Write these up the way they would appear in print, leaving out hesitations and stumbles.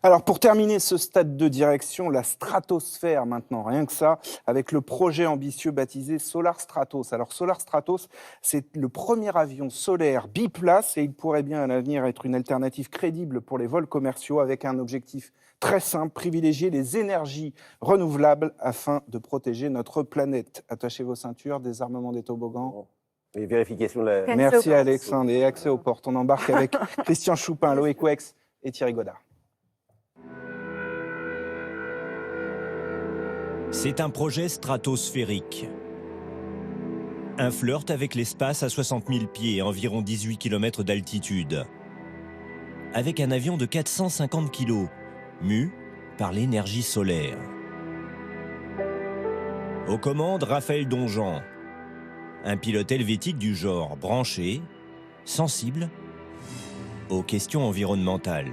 Alors pour terminer ce stade de direction, la stratosphère maintenant, rien que ça, avec le projet ambitieux baptisé Solar Stratos. Alors Solar Stratos, c'est le premier avion solaire biplace et il pourrait bien à l'avenir être une alternative crédible pour les vols commerciaux avec un objectif très simple, privilégier les énergies renouvelables afin de protéger notre planète. Attachez vos ceintures, désarmement des toboggans. Et vérification de la... Merci Alexandre et accès aux portes. On embarque avec Christian Choupin, Loïc Wex et Thierry Godard. C'est un projet stratosphérique. Un flirt avec l'espace à 60 000 pieds, environ 18 km d'altitude. Avec un avion de 450 kg, mu par l'énergie solaire. Aux commandes, Raphaël Donjean. Un pilote helvétique du genre branché, sensible aux questions environnementales.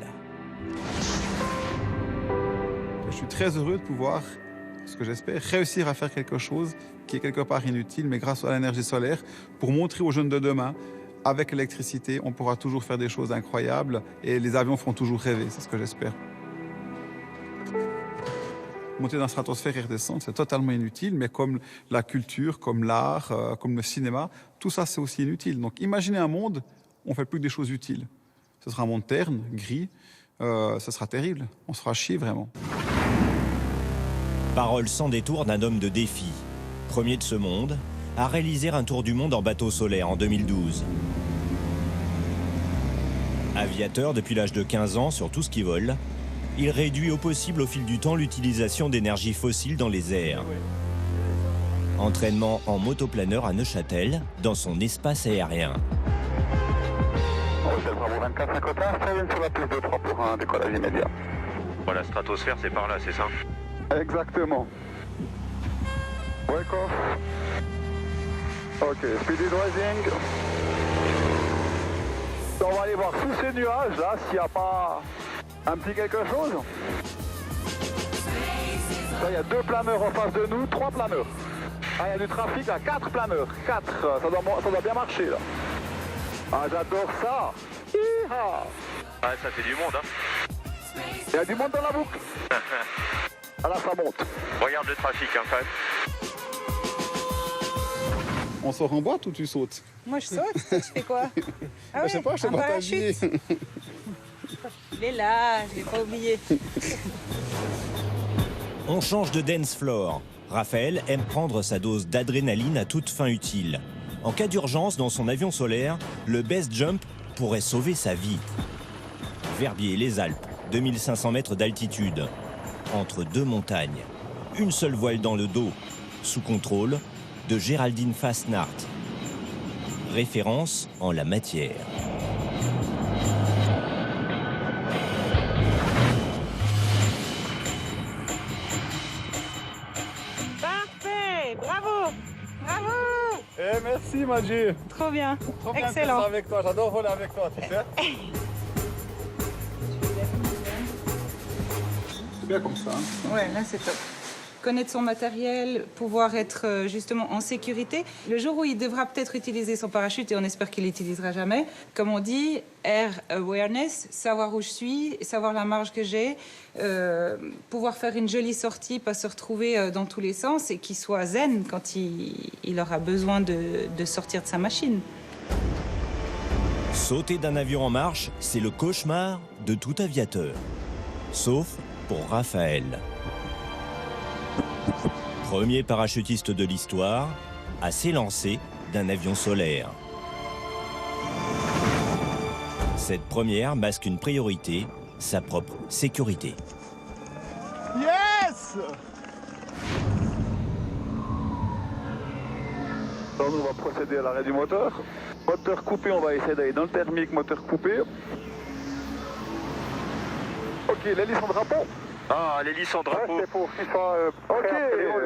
Je suis très heureux de pouvoir, ce que j'espère, réussir à faire quelque chose qui est quelque part inutile, mais grâce à l'énergie solaire, pour montrer aux jeunes de demain, avec l'électricité, on pourra toujours faire des choses incroyables et les avions feront toujours rêver, c'est ce que j'espère. Monter dans la stratosphère et redescendre, c'est totalement inutile, mais comme la culture, comme l'art, comme le cinéma, tout ça c'est aussi inutile. Donc imaginez un monde où on ne fait plus que des choses utiles. Ce sera un monde terne, gris, ce sera terrible, on se fera chier vraiment. Parole sans détour d'un homme de défi, premier de ce monde, à réaliser un tour du monde en bateau solaire en 2012. Aviateur depuis l'âge de 15 ans sur tout ce qui vole, il réduit au possible au fil du temps l'utilisation d'énergie fossile dans les airs. Entraînement en motoplaneur à Neuchâtel, dans son espace aérien. Hôtel Bravo 24, 51, ça vient sur la piste de 3 pour un décollage immédiat. Bon, la stratosphère, c'est par là, c'est ça? Exactement. Wake off. Ok, speed rising. On va aller voir sous ces nuages là s'il n'y a pas un petit quelque chose. Là, il y a 2 planeurs en face de nous, 3 planeurs. Ah, il y a du trafic là, 4 planeurs. 4, ça doit bien marcher là. Ah, j'adore ça. Hi-ha. Ah, ça fait du monde, hein. Il y a du monde dans la boucle. Ah là, ça monte. Regarde le trafic, hein, quand même. On sort en boîte ou tu sautes? Moi je saute, toi, tu fais quoi? Ah Je sais pas, je sais pas t'habiller. Il est là, je l'ai pas oublié. On change de dance floor. Raphaël aime prendre sa dose d'adrénaline à toute fin utile. En cas d'urgence dans son avion solaire, le best jump pourrait sauver sa vie. Verbier, les Alpes, 2500 mètres d'altitude. Entre 2 montagnes. Une seule voile dans le dos, sous contrôle de Géraldine Fasnacht. Référence en la matière. Parfait, bravo, bravo. Eh, merci Madji. Trop bien, Trop bien excellent. de faire ça avec toi, j'adore voler avec toi, tu sais. C'est bien comme ça. Hein. Ouais, là c'est top. Connaître son matériel, pouvoir être justement en sécurité. Le jour où il devra peut-être utiliser son parachute, et on espère qu'il l'utilisera jamais, comme on dit, air awareness, savoir où je suis, savoir la marge que j'ai, pouvoir faire une jolie sortie, pas se retrouver dans tous les sens et qu'il soit zen quand il aura besoin de sortir de sa machine. Sauter d'un avion en marche, c'est le cauchemar de tout aviateur. Sauf pour Raphaël. Premier parachutiste de l'histoire à s'élancer d'un avion solaire. Cette première masque une priorité, sa propre sécurité. Yes! Alors nous, on va procéder à l'arrêt du moteur. Moteur coupé, on va essayer d'aller dans le thermique, moteur coupé. Ok, l'hélice en drapeau. Ah, l'hélice en drapeau. Ouais, c'est pour qu'il soit ok,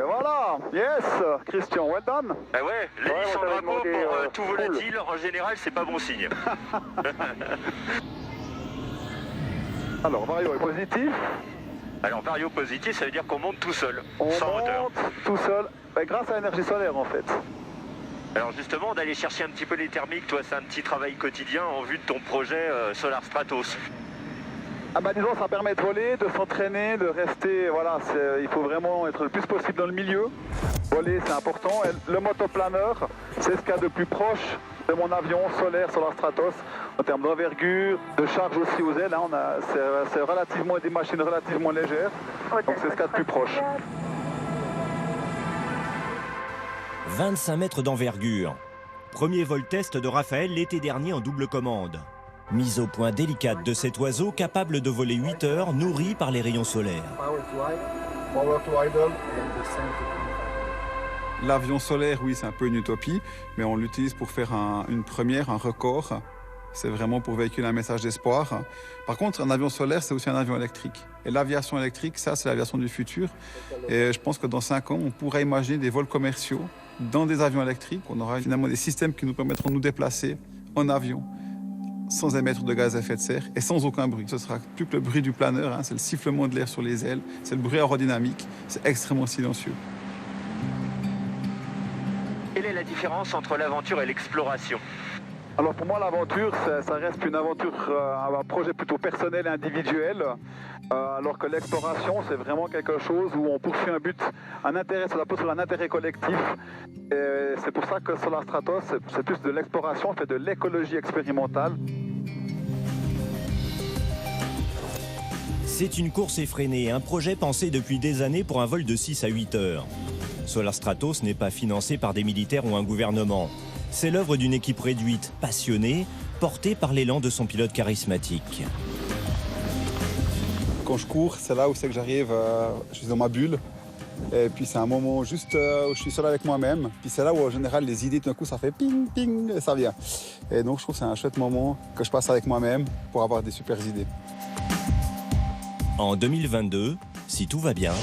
voilà. Yes, Christian, well done. Ah ouais, l'hélice Ouais, en on t'avait drapeau demandé, pour tout full. volatile, en général, c'est pas bon signe. Alors, Mario est positif. Alors, vario positif, ça veut dire qu'on monte tout seul, On sans moteur. monte tout seul, grâce à l'énergie solaire en fait. Alors justement, d'aller chercher un petit peu les thermiques, toi, c'est un petit travail quotidien en vue de ton projet Solar Stratos. Ah bah disons, ça permet de voler, de s'entraîner, de rester, voilà, il faut vraiment être le plus possible dans le milieu. Voler, c'est important. Et le motoplaneur, c'est ce qu'il y a de plus proche de mon avion solaire Solar Stratos, en termes d'envergure, de charge aussi aux ailes. Hein, c'est relativement des machines relativement légères, donc c'est ce qu'il y a de plus proche. 25 mètres d'envergure. Premier vol test de Raphaël l'été dernier en double commande. Mise au point délicate de cet oiseau capable de voler 8 heures, nourri par les rayons solaires. L'avion solaire, oui, c'est un peu une utopie, mais on l'utilise pour faire une première, un record. C'est vraiment pour véhiculer un message d'espoir. Par contre, un avion solaire, c'est aussi un avion électrique. Et l'aviation électrique, ça, c'est l'aviation du futur. Et je pense que dans 5 ans, on pourra imaginer des vols commerciaux dans des avions électriques. On aura finalement des systèmes qui nous permettront de nous déplacer en avion, sans émettre de gaz à effet de serre et sans aucun bruit. Ce sera plus que le bruit du planeur, hein, c'est le sifflement de l'air sur les ailes, c'est le bruit aérodynamique, c'est extrêmement silencieux. Quelle est la différence entre l'aventure et l'exploration? Alors pour moi, l'aventure, ça reste une aventure, un projet plutôt personnel et individuel, alors que l'exploration, c'est vraiment quelque chose où on poursuit un but, un intérêt, ça doit sur un intérêt collectif. Et c'est pour ça que Solar Stratos, c'est plus de l'exploration, c'est de l'écologie expérimentale. C'est une course effrénée, un projet pensé depuis des années pour un vol de 6 à 8 heures. Solar Stratos n'est pas financé par des militaires ou un gouvernement. C'est l'œuvre d'une équipe réduite, passionnée, portée par l'élan de son pilote charismatique. Quand je cours, c'est là où c'est que j'arrive, je suis dans ma bulle. Et puis c'est un moment juste où je suis seul avec moi-même. Puis c'est là où en général les idées, tout d'un coup, ça fait ping, ping, et ça vient. Et donc je trouve que c'est un chouette moment que je passe avec moi-même pour avoir des super idées. En 2022, si tout va bien,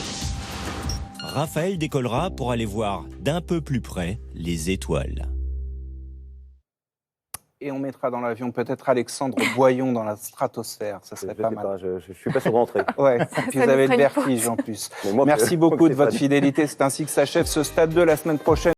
Raphaël décollera pour aller voir d'un peu plus près les étoiles. Et on mettra dans l'avion peut-être Alexandre Boyon dans la stratosphère, ça serait pas mal. Je suis pas sûr d'entrer. Ouais, puis vous avez le vertige en plus. Merci beaucoup de votre fidélité, c'est ainsi que s'achève ce Stade 2 la semaine prochaine.